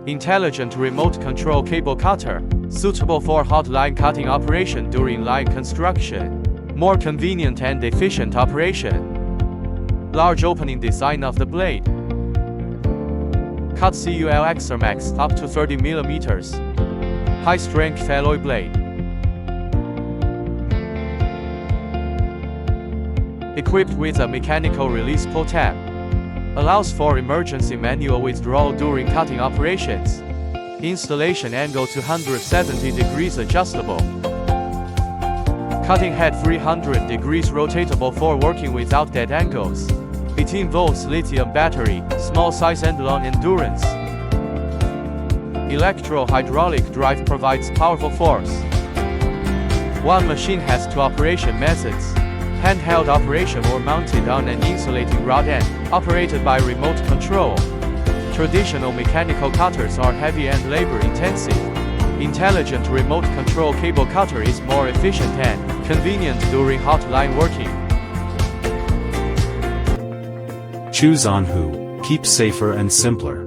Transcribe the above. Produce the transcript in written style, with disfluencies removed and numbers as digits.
Intelligent remote control cable cutter, suitable for hot line cutting operation during line construction. More convenient and efficient operation. Large opening design of the blade. Cut CUL Max up to 30 mm. High strength alloy blade. Equipped with a mechanical release pull tab. Allows for emergency manual withdrawal during cutting operations. Installation angle 270 degrees adjustable. Cutting head 300 degrees rotatable for working without dead angles. 18 volts lithium battery, small size and long endurance. Electro-hydraulic drive provides powerful force. One machine has two operation methods. Handheld operation or mounted on an insulating rod end, operated by remote control. Traditional mechanical cutters are heavy and labor-intensive. Intelligent remote control cable cutter is more efficient and convenient during hot line working. Choose AHSE-HC, keep safer and simpler.